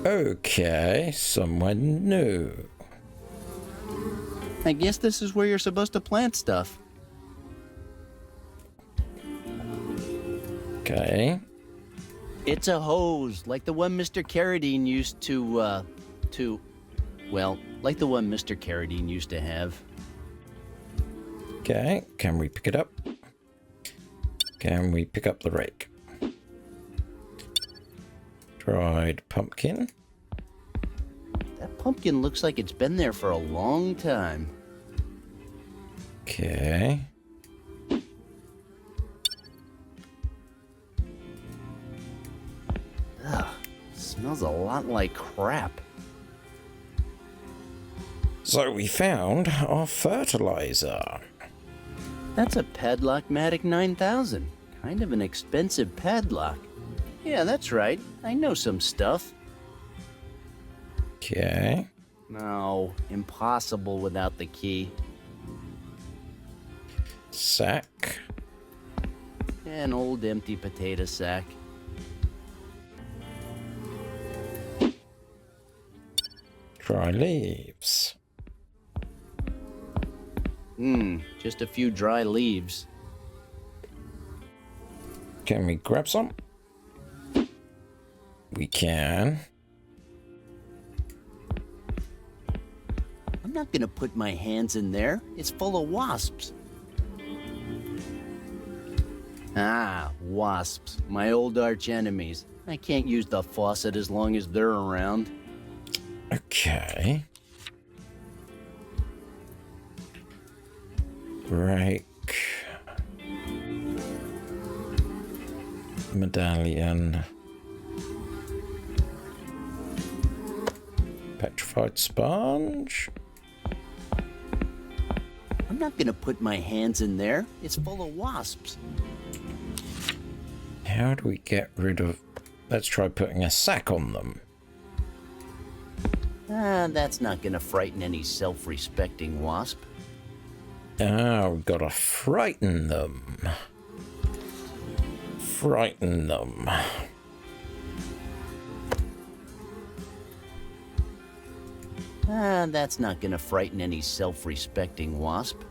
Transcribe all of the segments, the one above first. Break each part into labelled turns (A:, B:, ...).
A: Okay, someone new.
B: I guess this is where you're supposed to plant stuff.
A: Okay.
B: It's a hose, like the one Mr. Carradine used well, like the one Mr. Carradine used to have.
A: Okay, can we pick it up? Can we pick up the rake? Dried pumpkin.
B: That pumpkin looks like it's been there for a long time.
A: Okay.
B: Ugh, smells a lot like crap.
A: So we found our fertilizer.
B: That's a Padlock-Matic 9000. Kind of an expensive padlock. Yeah, that's right. I know some stuff.
A: Okay.
B: No, impossible without the key.
A: Sack.
B: An old empty potato sack.
A: Dry leaves.
B: Just a few dry leaves.
A: Can we grab some? We can.
B: I'm not gonna put my hands in there. It's full of wasps. Ah, wasps. My old arch enemies. I can't use the faucet as long as they're around.
A: Okay. Rake. Medallion. Petrified sponge.
B: I'm not gonna put my hands in there. It's full of wasps.
A: How do we get rid of... Let's try putting a sack on them.
B: Ah, that's not gonna frighten any self-respecting wasp.
A: Ah, we've got to frighten them. Frighten them.
B: Ah, that's not gonna frighten any self-respecting wasp.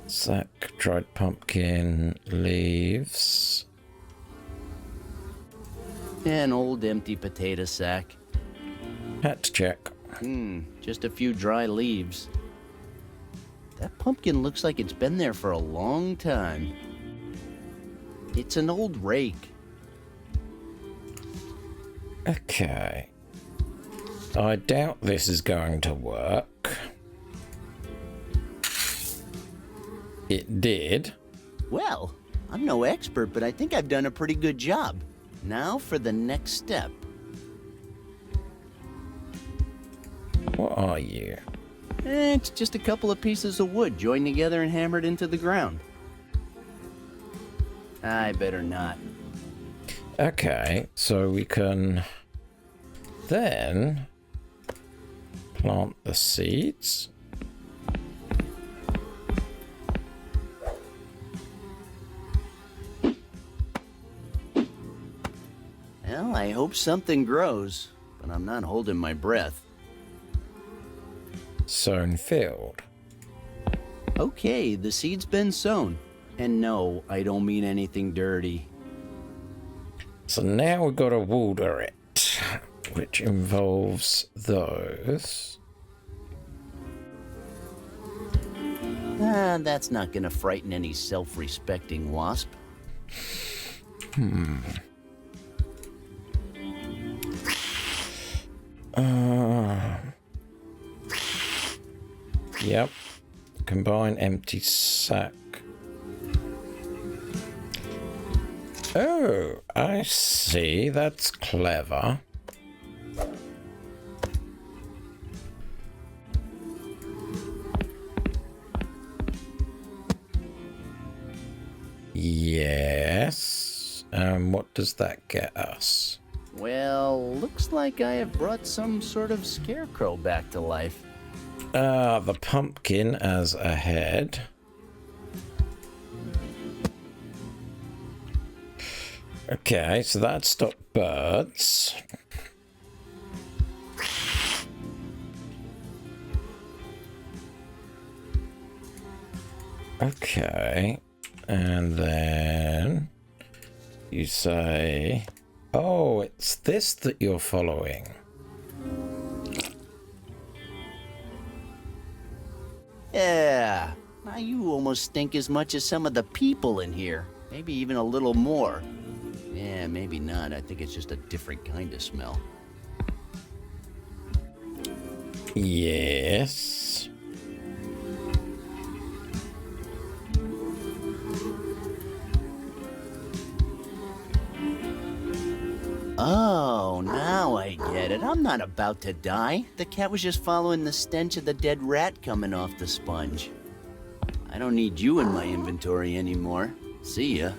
A: Sack, dried pumpkin, leaves.
B: An old empty potato sack.
A: Had to check.
B: Just a few dry leaves. That pumpkin looks like it's been there for a long time. It's an old rake.
A: Okay. I doubt this is going to work. It did.
B: Well, I'm no expert, but I think I've done a pretty good job. Now for the next step.
A: What are you?
B: It's just a couple of pieces of wood joined together and hammered into the ground. I better not.
A: Okay, so we can then plant the seeds.
B: Well, I hope something grows, but I'm not holding my breath.
A: Sown field.
B: Okay, the seed's been sown. And no, I don't mean anything dirty.
A: So now we've got to water it, which involves those.
B: Ah, that's not gonna frighten any self-respecting wasp.
A: Yep. Combine empty sack. Oh, I see. That's clever. Yes. What does that get us?
B: Well, looks like I have brought some sort of scarecrow back to life.
A: The pumpkin as a head. Okay, so that stopped birds. Okay, and then you say, oh, it's this that you're following.
B: Yeah, now you almost stink as much as some of the people in here. Maybe even a little more. Yeah, maybe not. I think it's just a different kind of smell.
A: Yes.
B: Oh, now I get it. I'm not about to die. The cat was just following the stench of the dead rat coming off the sponge. I don't need you in my inventory anymore. See ya.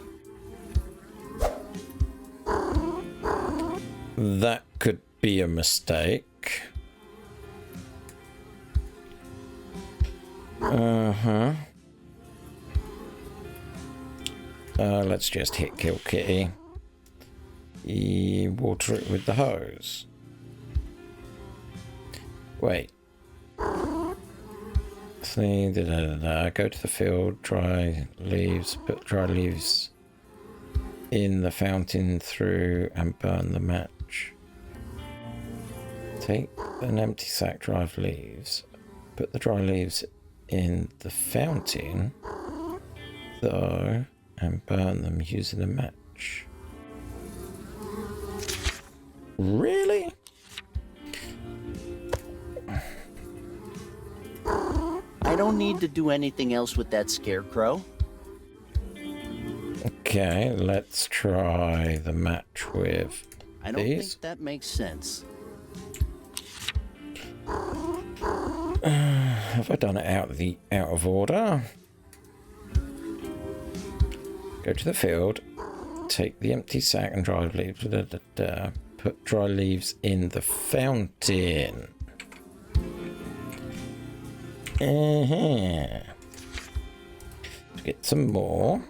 A: That could be a mistake. Uh-huh. Let's just hit Kill Kitty. Water it with the hose. Wait. See, go to the field, dry leaves, put dry leaves in the fountain through and burn the match. Take an empty sack, dry leaves, put the dry leaves in the fountain, though, and burn them using a match. Really?
B: I don't need to do anything else with that scarecrow.
A: Okay, let's try the match with
B: I don't
A: these.
B: think that makes sense.
A: Have I done it out of order? Go to the field, take the empty sack and dry leaves. Put dry leaves in the fountain. Let's get some more.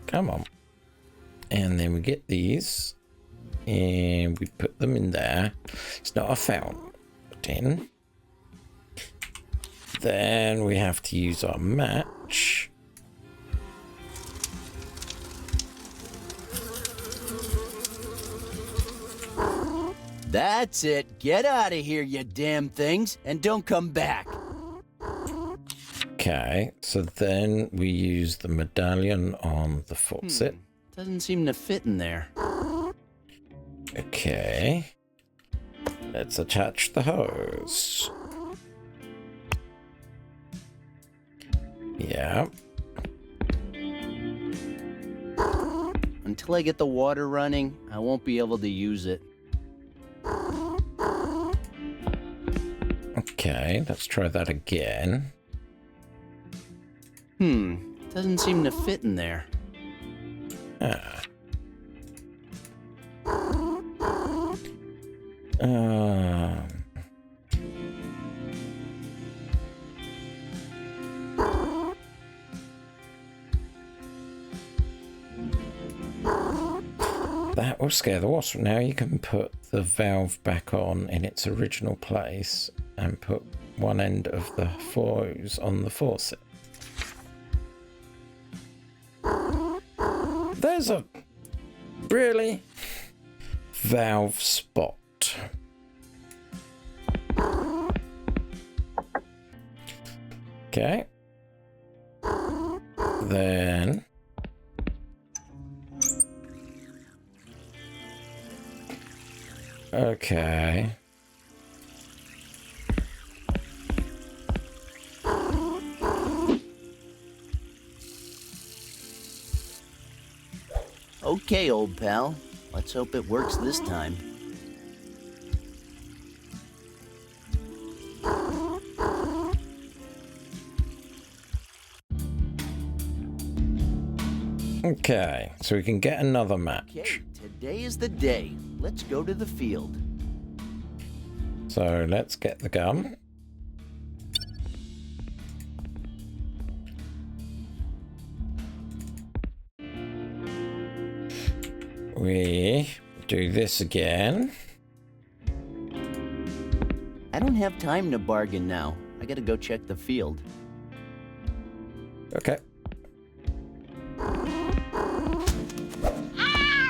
A: Come on. And then we get these. And we put them in there. It's not a fountain. Then we have to use our match.
B: That's it. Get out of here, you damn things, and don't come back.
A: Okay, so then we use the medallion on the faucet.
B: Doesn't seem to fit in there.
A: Okay. Let's attach the hose. Yeah.
B: Until I get the water running, I won't be able to use it.
A: Okay, let's try that again.
B: Doesn't seem to fit in there.
A: Ah. That will scare the wasp. Now you can put the valve back on in its original place and put one end of the hose on the faucet. There's a really valve spot. Okay. Then okay.
B: Okay, old pal. Let's hope it works this time.
A: Okay, so we can get another match.
B: Okay, today is the day. Let's go to the field.
A: So let's get the gum. we do this again?
B: I don't have time to bargain now. I gotta go check the field.
A: Okay.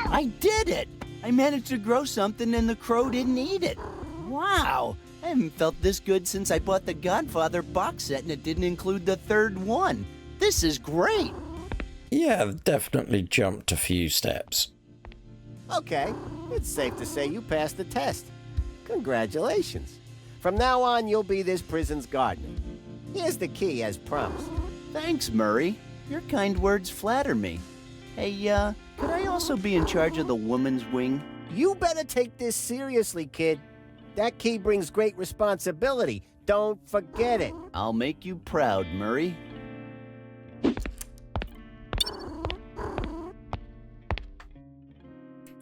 B: I did it! I managed to grow something and the crow didn't eat it. Wow! I haven't felt this good since I bought the Godfather box set and it didn't include the third one. This is great!
A: Yeah, definitely jumped a few steps.
C: Okay, it's safe to say you passed the test. Congratulations. From now on, you'll be this prison's gardener. Here's the key, as promised.
B: Thanks, Murray. Your kind words flatter me. Hey, could I also be in charge of the woman's wing?
C: You better take this seriously, kid. That key brings great responsibility. Don't forget it.
B: I'll make you proud, Murray.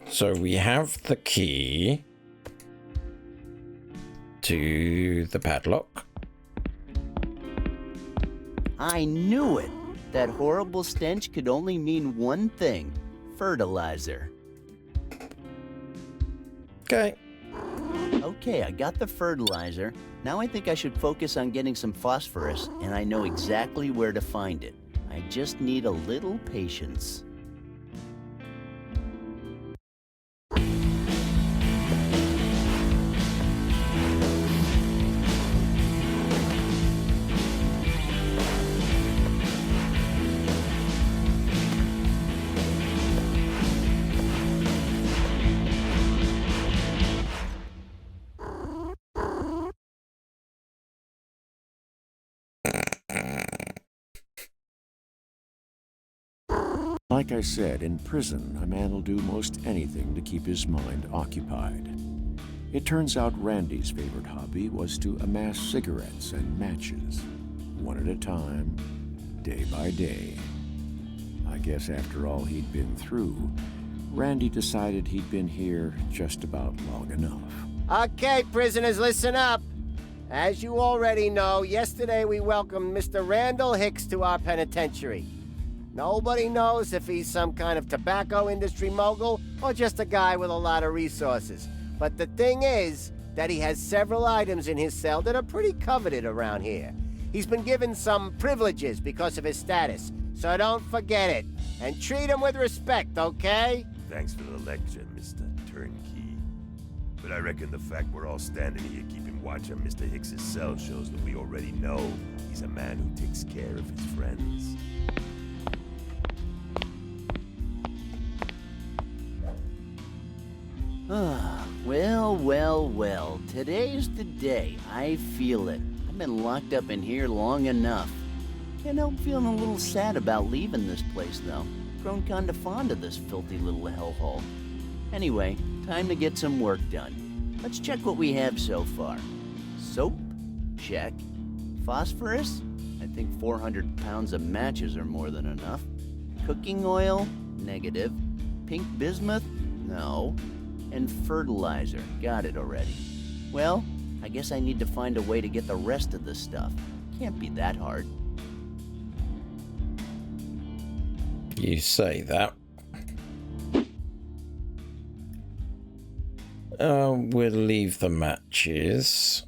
A: So we have the key to the padlock.
B: I knew it. That horrible stench could only mean one thing. Fertilizer.
A: Okay.
B: Okay, I got the fertilizer. Now I think I should focus on getting some phosphorus, and I know exactly where to find it. I just need a little patience.
D: Like I said, in prison, a man will do most anything to keep his mind occupied. It turns out Randy's favorite hobby was to amass cigarettes and matches, one at a time, day by day. I guess after all he'd been through, Randy decided he'd been here just about long enough.
C: Okay, prisoners, listen up. As you already know, yesterday we welcomed Mr. Randal Hicks to our penitentiary. Nobody knows if he's some kind of tobacco industry mogul or just a guy with a lot of resources. But the thing is that he has several items in his cell that are pretty coveted around here. He's been given some privileges because of his status, so don't forget it. And treat him with respect, okay?
E: Thanks for the lecture, Mr. Turnkey. But I reckon the fact we're all standing here keeping watch on Mr. Hicks's cell shows that we already know he's a man who takes care of his friends.
B: Well, today's the day. I feel it. I've been locked up in here long enough. Can't help feeling a little sad about leaving this place, though. Grown kinda fond of this filthy little hellhole. Anyway, time to get some work done. Let's check what we have so far. Soap? Check. Phosphorus? I think 400 pounds of matches are more than enough. Cooking oil? Negative. Pink bismuth? No. And fertilizer. Got it already. Well, I guess I need to find a way to get the rest of this stuff. Can't be that hard.
A: You say that. We'll leave the matches.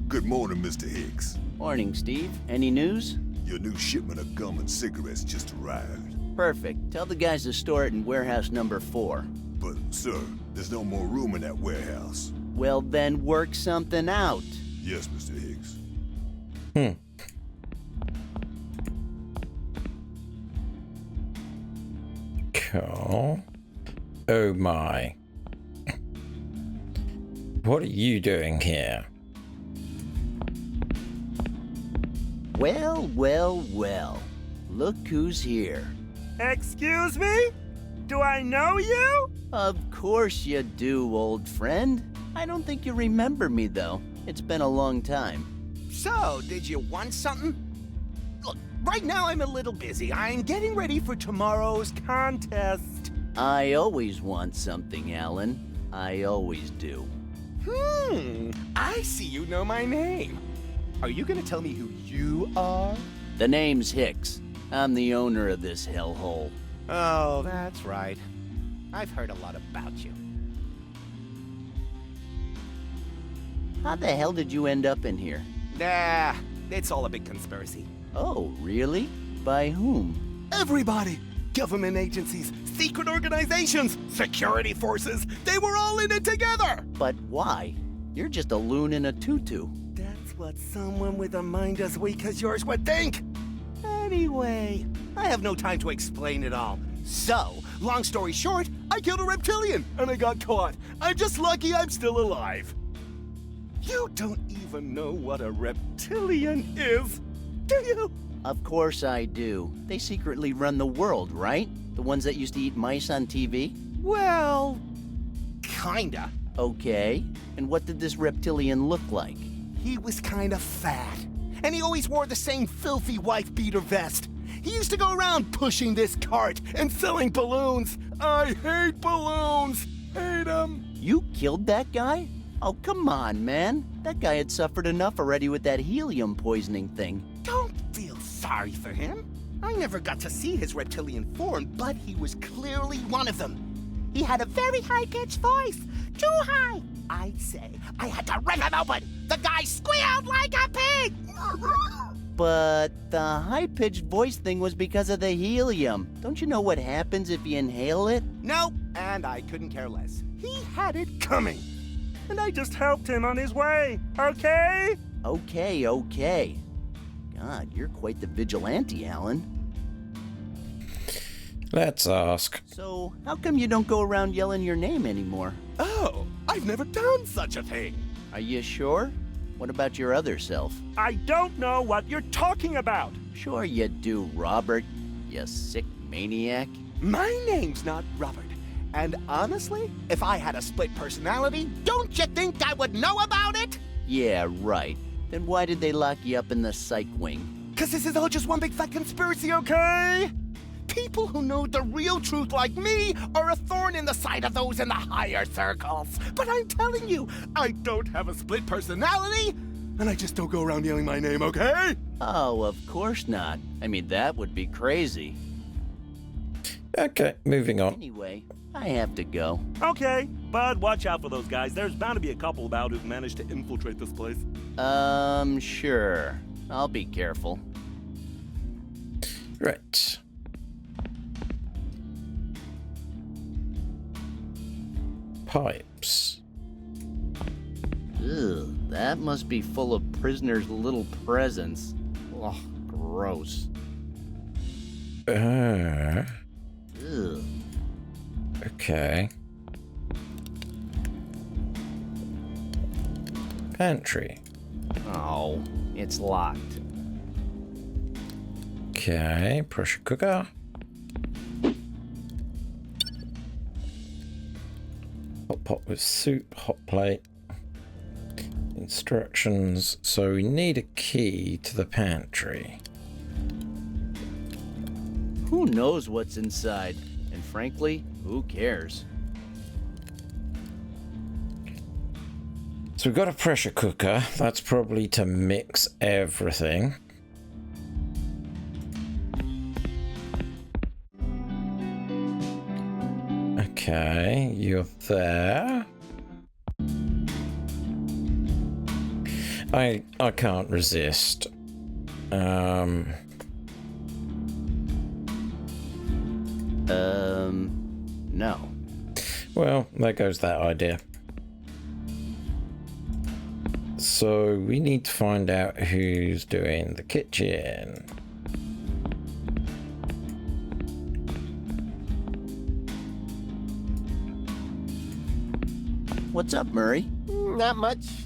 E: Good morning, Mr. Hicks.
B: Morning, Steve. Any news?
E: Your new shipment of gum and cigarettes just arrived.
B: Perfect. Tell the guys to store it in warehouse number 4.
E: But, sir, there's no more room in that warehouse.
B: Well, then work something out.
E: Yes, Mr. Hicks.
A: Cool. Oh my. What are you doing here?
B: Well. Look who's here.
F: Excuse me? Do I know you?
B: Of course you do, old friend. I don't think you remember me, though. It's been a long time.
F: So, did you want something? Look, right now I'm a little busy. I'm getting ready for tomorrow's contest.
B: I always want something, Alan. I always do.
F: I see you know my name. Are you gonna tell me who you are?
B: The name's Hicks. I'm the owner of this hellhole.
F: Oh, that's right. I've heard a lot about you.
B: How the hell did you end up in here?
F: Nah, it's all a big conspiracy.
B: Oh, really? By whom?
F: Everybody! Government agencies, secret organizations, security forces, they were all in it together!
B: But why? You're just a loon in a tutu.
F: That's what someone with a mind as weak as yours would think! Anyway, I have no time to explain it all. So, long story short, I killed a reptilian, and I got caught. I'm just lucky I'm still alive. You don't even know what a reptilian is, do you?
B: Of course I do. They secretly run the world, right? The ones that used to eat mice on TV?
F: Well, kinda.
B: Okay. And what did this reptilian look like?
F: He was kinda fat, and he always wore the same filthy wife-beater vest. He used to go around pushing this cart and selling balloons. I hate balloons! Hate them!
B: You killed that guy? Oh, come on, man. That guy had suffered enough already with that helium poisoning thing.
F: Don't feel sorry for him. I never got to see his reptilian form, but he was clearly one of them. He had a very high-pitched voice. Too high. I'd say I had to rip him open. The guy squealed like a pig.
B: But the high-pitched voice thing was because of the helium. Don't you know what happens if you inhale it?
F: No, and I couldn't care less. He had it coming. And I just helped him on his way, okay?
B: Okay. God, you're quite the vigilante, Alan.
A: Let's ask.
B: So, how come you don't go around yelling your name anymore?
F: Oh, I've never done such a thing.
B: Are you sure? What about your other self?
F: I don't know what you're talking about.
B: Sure you do, Robert, you sick maniac.
F: My name's not Robert. And honestly, if I had a split personality, don't you think I would know about it?
B: Yeah, right. Then why did they lock you up in the psych wing?
F: 'Cause this is all just one big fat conspiracy, okay? People who know the real truth like me are a thorn in the side of those in the higher circles. But I'm telling you, I don't have a split personality, and I just don't go around yelling my name, okay?
B: Oh, of course not. I mean, that would be crazy.
A: Okay, moving on.
B: Anyway, I have to go.
G: Okay, but watch out for those guys. There's bound to be a couple about who've managed to infiltrate this place.
B: Sure. I'll be careful.
A: Right. Pipes.
B: Ugh, that must be full of prisoners' little presents. Ugh, gross. Ugh.
A: Okay. Pantry.
B: Oh, it's locked.
A: Okay, pressure cooker. Hot pot with soup, hot plate. Instructions. So we need a key to the pantry.
B: Who knows what's inside? And frankly, who cares?
A: So we've got a pressure cooker. That's probably to mix everything. Okay, you're there. I can't resist.
B: No.
A: Well, there goes that idea. So we need to find out who's doing the kitchen.
B: What's up, Murray?
C: Not much,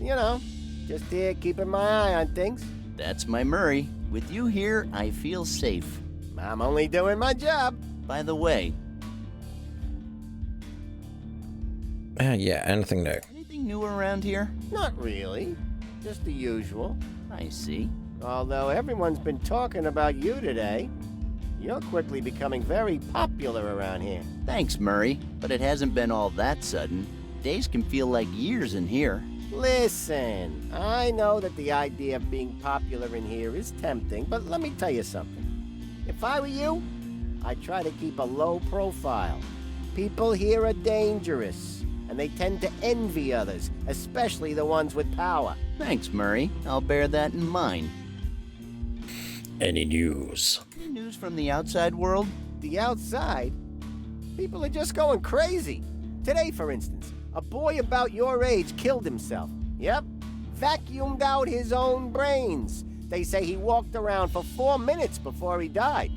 C: Just here keeping my eye on things.
B: That's my Murray. With you here, I feel safe.
C: I'm only doing my job.
B: By the way,
A: Yeah, anything new?
B: anything new around here?
C: Not really. Just the usual.
B: I see.
C: Although everyone's been talking about you today. You're quickly becoming very popular around here.
B: Thanks, Murray, but it hasn't been all that sudden. Days can feel like years in here.
C: Listen, I know that the idea of being popular in here is tempting, but let me tell you something. If I were you, I'd try to keep a low profile. People here are dangerous, and they tend to envy others, especially the ones with power.
B: Thanks, Murray. I'll bear that in mind.
A: Any news?
B: News from the outside world?
C: The outside? People are just going crazy. Today, for instance, a boy about your age killed himself. Yep, vacuumed out his own brains. They say he walked around for 4 minutes before he died.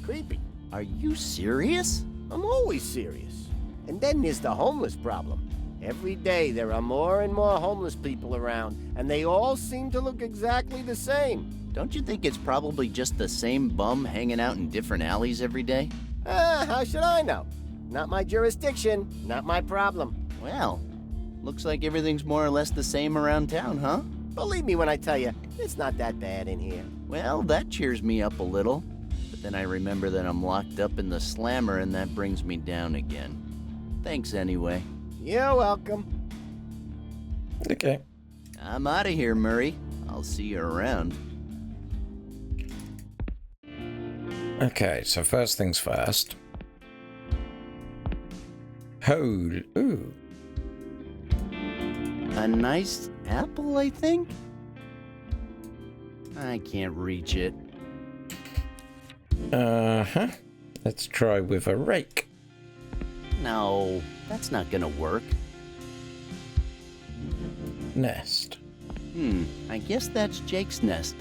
C: Creepy.
B: Are you serious?
C: I'm always serious. And then there's the homeless problem. Every day there are more and more homeless people around, and they all seem to look exactly the same.
B: Don't you think it's probably just the same bum hanging out in different alleys every day?
C: How should I know? Not my jurisdiction, not my problem.
B: Well, looks like everything's more or less the same around town, huh?
C: Believe me when I tell you, it's not that bad in here.
B: Well, that cheers me up a little. But then I remember that I'm locked up in the slammer, and that brings me down again. Thanks anyway.
C: You're welcome.
A: Okay.
B: I'm out of here, Murray. I'll see you around.
A: Okay, so first things first. Ooh.
B: A nice apple, I think? I can't reach it.
A: Uh-huh. Let's try with a rake.
B: No, that's not gonna work.
A: Nest.
B: I guess that's Jake's nest.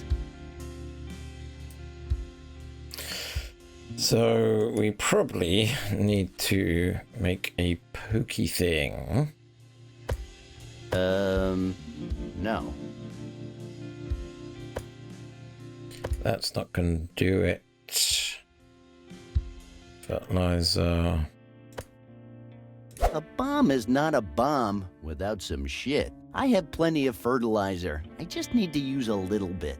A: So we probably need to make a pokey thing.
B: No.
A: That's not going to do it. Fertilizer.
B: A bomb is not a bomb without some shit. I have plenty of fertilizer. I just need to use a little bit.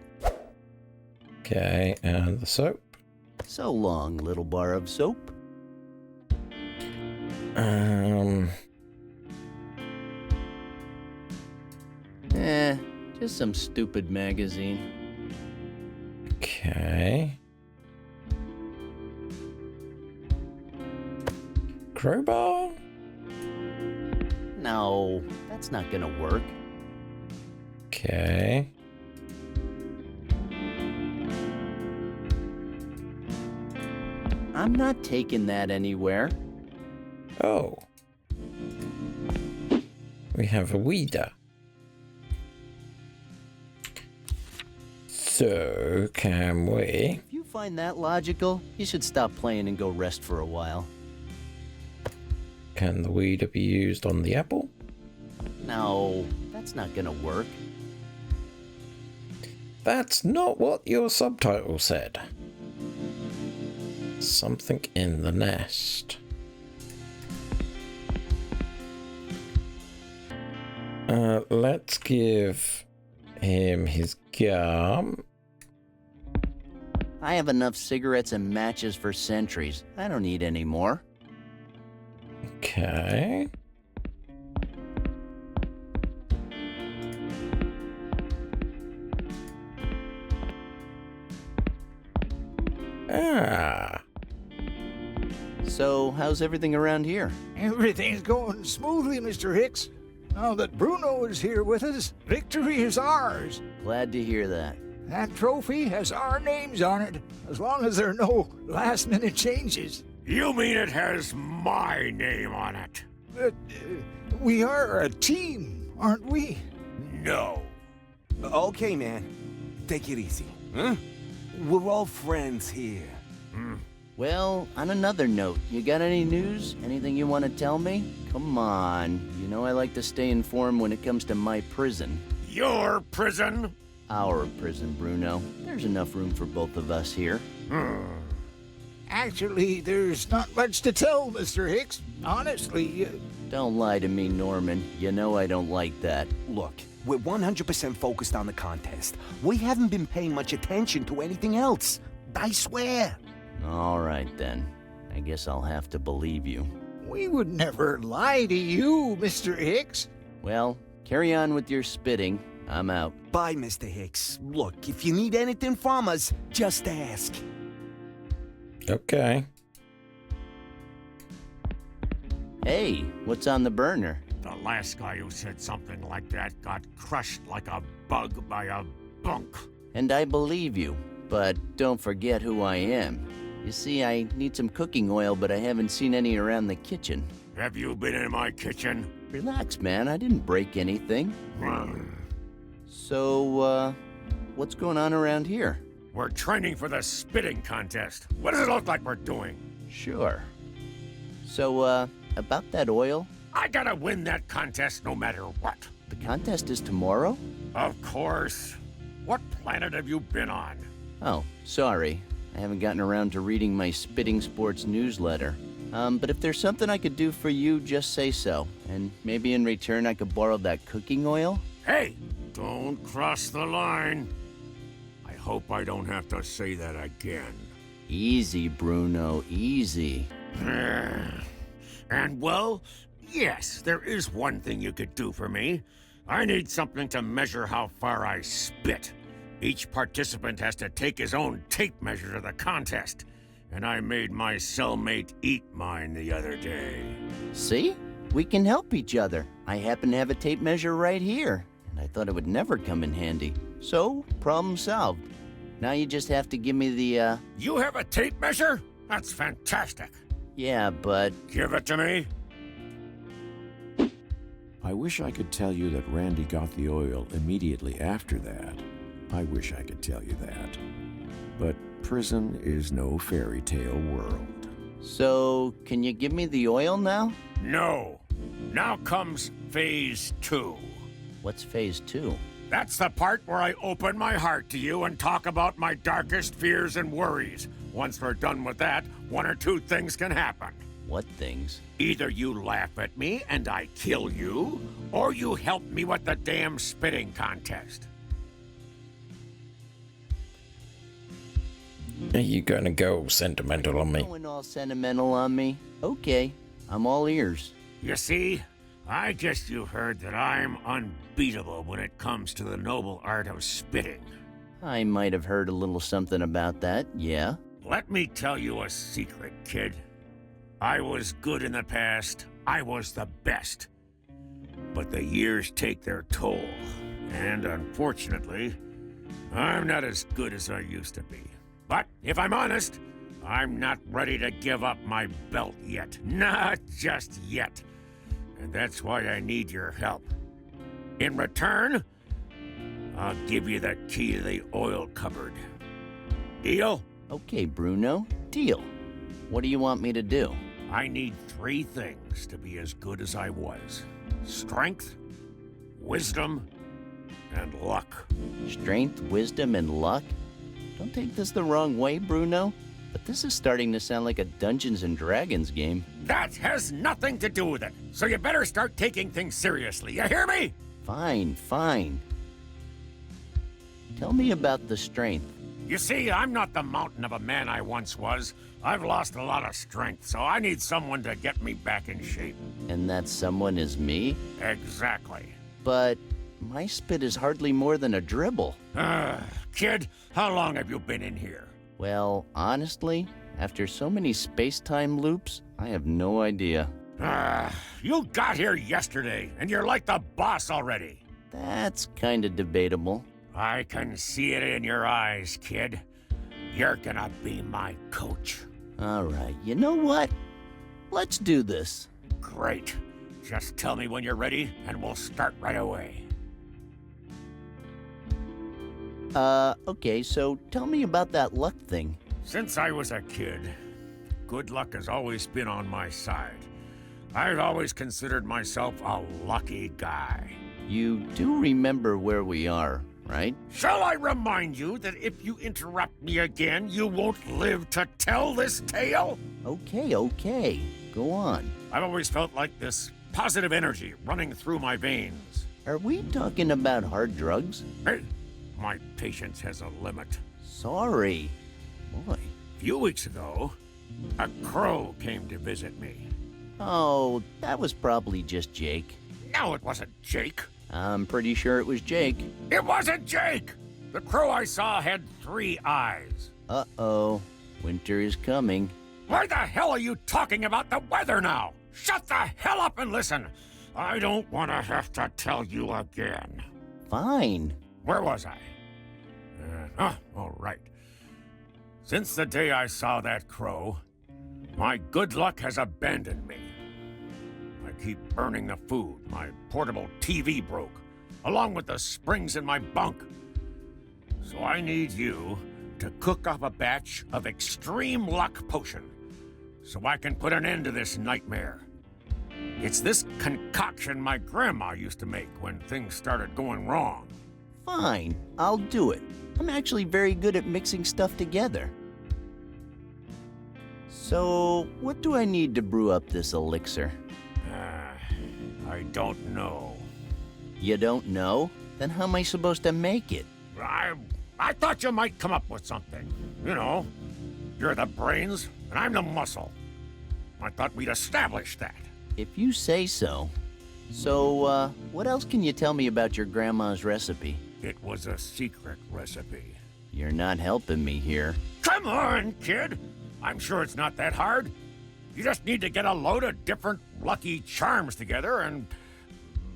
A: Okay, and the soap.
B: So long, little bar of soap. Just some stupid magazine.
A: Okay. Crowbar?
B: No, that's not gonna work.
A: Okay.
B: I'm not taking that anywhere.
A: Oh. We have a weeder. So, can we...
B: If you find that logical, you should stop playing and go rest for a while.
A: Can the weeder be used on the apple?
B: No, that's not gonna work.
A: That's not what your subtitle said. Something in the nest. Let's give him his gum.
B: I have enough cigarettes and matches for centuries. I don't need any more.
A: Okay.
B: So, how's everything around here?
H: Everything's going smoothly, Mr. Hicks. Now that Bruno is here with us, victory is ours.
B: Glad to hear that.
H: That trophy has our names on it, as long as there are no last-minute changes.
I: You mean it has my name on it?
H: But we are a team, aren't we?
I: No.
F: Okay, man. Take it easy. Huh? We're all friends here.
B: Well, on another note, you got any news? Anything you want to tell me? Come on. You know I like to stay informed when it comes to my prison.
I: Your prison?
B: Our prison, Bruno. There's enough room for both of us here.
H: Actually, there's not much to tell, Mr. Hicks. Honestly,
B: Don't lie to me, Norman. You know I don't like that.
F: Look, we're 100% focused on the contest. We haven't been paying much attention to anything else. I swear.
B: All right, then. I guess I'll have to believe you.
H: we would never lie to you, Mr. Hicks.
B: Well, carry on with your spitting. I'm out.
F: Bye, Mr. Hicks. Look, if you need anything from us, just ask.
A: Okay.
B: Hey, what's on the burner?
I: The last guy who said something like that got crushed like a bug by a bunk.
B: And I believe you, but don't forget who I am. You see, I need some cooking oil, but I haven't seen any around the kitchen.
I: Have you been in my kitchen?
B: Relax, man. I didn't break anything. So, what's going on around here?
I: We're training for the spitting contest. What does it look like we're doing?
B: Sure. So, about that oil?
I: I gotta win that contest no matter what.
B: The contest is tomorrow?
I: Of course. What planet have you been on?
B: Oh, sorry. I haven't gotten around to reading my Spitting Sports newsletter. But if there's something I could do for you, just say so. And maybe in return I could borrow that cooking oil?
I: Hey, don't cross the line. I hope I don't have to say that again.
B: Easy, Bruno, easy.
I: And well, yes, there is one thing you could do for me. I need something to measure how far I spit. Each participant has to take his own tape measure to the contest. And I made my cellmate eat mine the other day.
B: See? We can help each other. I happen to have a tape measure right here, and I thought it would never come in handy. So, problem solved. Now you just have to give me the,
I: You have a tape measure? That's fantastic.
B: Yeah, but...
I: Give it to me.
D: I wish I could tell you that Randy got the oil immediately after that. I wish I could tell you that. But prison is no fairy tale world.
B: So, can you give me the oil now?
I: No. Now comes phase 2.
B: What's phase 2?
I: That's the part where I open my heart to you and talk about my darkest fears and worries. Once we're done with that, one or two things can happen.
B: What things?
I: Either you laugh at me and I kill you, or you help me with the damn spitting contest.
A: Are you going to go sentimental on me?
B: Going all sentimental on me? Okay, I'm all ears.
I: You see, I guess you've heard that I'm unbeatable when it comes to the noble art of spitting.
B: I might have heard a little something about that, yeah.
I: Let me tell you a secret, kid. I was good in the past. I was the best. But the years take their toll. And unfortunately, I'm not as good as I used to be. But if I'm honest, I'm not ready to give up my belt yet. Not just yet. And that's why I need your help. In return, I'll give you the key to the oil cupboard. Deal?
B: Okay, Bruno, deal. What do you want me to do?
I: I need 3 things to be as good as I was. Strength, wisdom, and luck.
B: Strength, wisdom, and luck? Don't take this the wrong way, Bruno, but this is starting to sound like a Dungeons & Dragons game.
I: That has nothing to do with it, so you better start taking things seriously. You hear me?
B: Fine, fine. Tell me about the strength.
I: You see, I'm not the mountain of a man I once was. I've lost a lot of strength, so I need someone to get me back in shape.
B: And that someone is me?
I: Exactly.
B: But my spit is hardly more than a dribble.
I: Kid, how long have you been in here?
B: Well, honestly, after so many space-time loops, I have no idea.
I: You got here yesterday, and you're like the boss already.
B: That's kinda debatable.
I: I can see it in your eyes, kid. You're gonna be my coach.
B: All right, you know what? Let's do this.
I: Great. Just tell me when you're ready, and we'll start right away.
B: Okay, so tell me about that luck thing.
I: Since I was a kid, good luck has always been on my side. I've always considered myself a lucky guy.
B: You do remember where we are, right?
I: Shall I remind you that if you interrupt me again, you won't live to tell this tale?
B: Okay, go on.
I: I've always felt like this positive energy running through my veins.
B: Are we talking about hard drugs?
I: Hey, my patience has a limit.
B: Sorry. Boy.
I: A few weeks ago, a crow came to visit me.
B: Oh, that was probably just Jake.
I: No, it wasn't Jake.
B: I'm pretty sure it was Jake.
I: It wasn't Jake! The crow I saw had 3 eyes.
B: Uh-oh. Winter is coming.
I: Why the hell are you talking about the weather now? Shut the hell up and listen! I don't want to have to tell you again.
B: Fine.
I: Where was I? All right. Since the day I saw that crow, my good luck has abandoned me. I keep burning the food. My portable TV broke, along with the springs in my bunk. So I need you to cook up a batch of extreme luck potion, so I can put an end to this nightmare. It's this concoction my grandma used to make when things started going wrong.
B: Fine, I'll do it. I'm actually very good at mixing stuff together. So, what do I need to brew up this elixir?
I: I don't know.
B: You don't know? Then how am I supposed to make it?
I: I thought you might come up with something. You know, you're the brains, and I'm the muscle. I thought we'd establish that.
B: If you say so. So, what else can you tell me about your grandma's recipe?
I: It was a secret recipe.
B: You're not helping me here.
I: Come on, kid! I'm sure it's not that hard. You just need to get a load of different lucky charms together and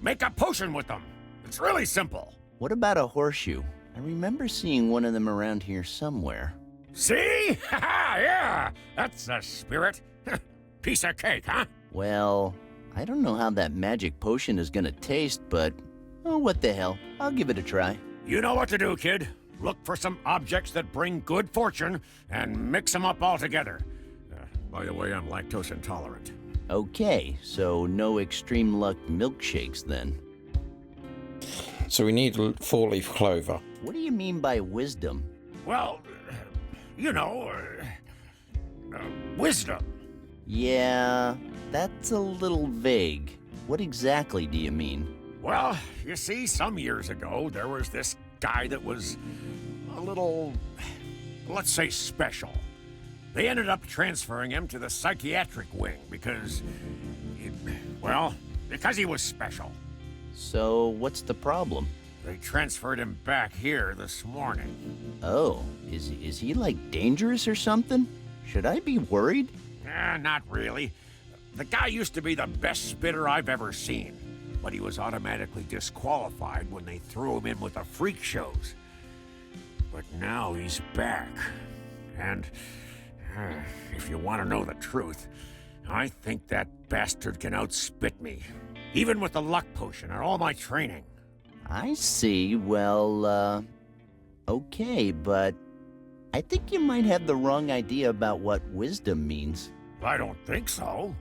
I: make a potion with them. It's really simple.
B: What about a horseshoe? I remember seeing one of them around here somewhere.
I: See? Yeah! That's the spirit. Piece of cake, huh?
B: Well, I don't know how that magic potion is gonna taste, but... oh, what the hell. I'll give it a try.
I: You know what to do, kid. Look for some objects that bring good fortune and mix them up all together. By the way, I'm lactose intolerant.
B: Okay, so no extreme luck milkshakes then.
A: So we need four-leaf clover.
B: What do you mean by wisdom?
I: Well, you know, wisdom.
B: Yeah, that's a little vague. What exactly do you mean?
I: Well, you see, some years ago, there was this guy that was a little, let's say, special. They ended up transferring him to the psychiatric wing because he was special.
B: So, what's the problem?
I: They transferred him back here this morning.
B: Oh, is he like dangerous or something? Should I be worried?
I: Not really. The guy used to be the best spitter I've ever seen, but he was automatically disqualified when they threw him in with the freak shows. But now he's back. And if you want to know the truth, I think that bastard can outspit me, even with the luck potion and all my training.
B: I see. Well, okay, but I think you might have the wrong idea about what wisdom means.
I: I don't think so.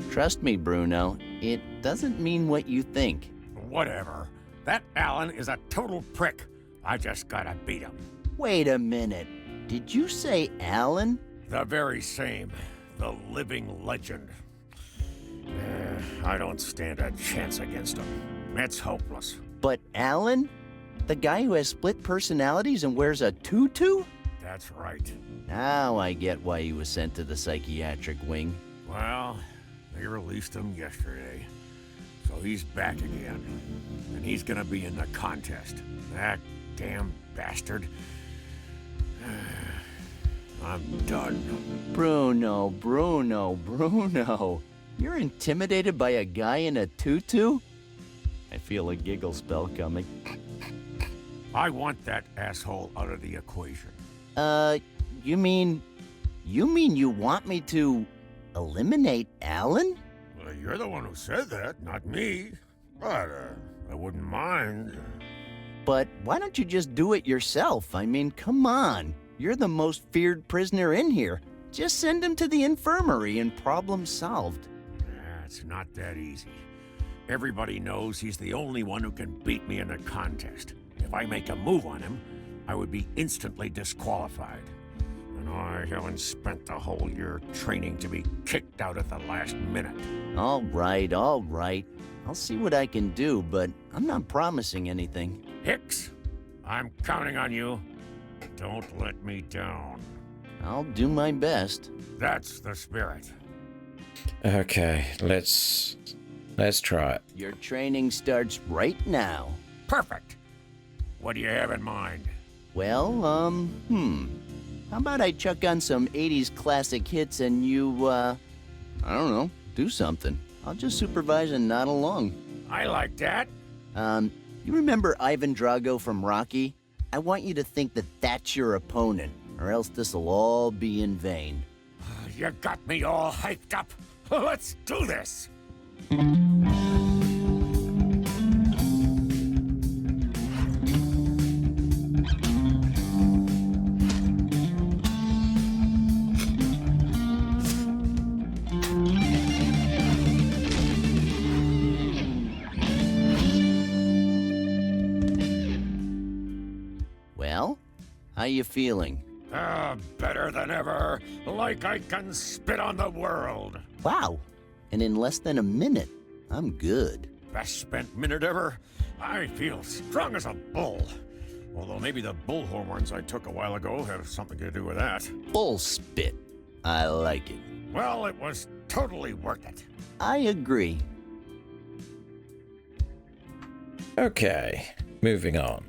B: Trust me, Bruno, it doesn't mean what you think.
I: Whatever. That Alan is a total prick. I just gotta beat him.
B: Wait a minute. Did you say Alan?
I: The very same. The living legend. I don't stand a chance against him. It's hopeless.
B: But Alan? The guy who has split personalities and wears a tutu?
I: That's right.
B: Now I get why he was sent to the psychiatric wing.
I: Well, they released him yesterday. So he's back again. And he's gonna be in the contest. That damn bastard. I'm done.
B: Bruno. You're intimidated by a guy in a tutu? I feel a giggle spell coming.
I: I want that asshole out of the equation.
B: You mean you want me to eliminate Alan?
I: Well, you're the one who said that, not me. But, I wouldn't mind.
B: But why don't you just do it yourself? I mean, come on. You're the most feared prisoner in here. Just send him to the infirmary and problem solved.
I: It's not that easy. Everybody knows he's the only one who can beat me in the contest. If I make a move on him, I would be instantly disqualified. And I haven't spent the whole year training to be kicked out at the last minute.
B: All right. I'll see what I can do, but I'm not promising anything.
I: Hicks, I'm counting on you. Don't let me down.
B: I'll do my best.
I: That's the spirit.
A: Okay, let's try it.
B: Your training starts right now.
I: Perfect. What do you have in mind?
B: Well, how about I chuck on some 80s classic hits and you I don't know. Do something. I'll just supervise and nod along.
I: I like that.
B: You remember Ivan Drago from Rocky? I want you to think that that's your opponent, or else this'll all be in vain.
I: You got me all hyped up. Let's do this.
B: Well, how you feeling?
I: Better than ever. Like I can spit on the world.
B: Wow, and in less than a minute, I'm good.
I: Best spent minute ever. I feel strong as a bull. Although maybe the bull hormones I took a while ago have something to do with that.
B: Bull spit. I like it.
I: Well, it was totally worth it.
B: I agree.
A: Okay, moving on.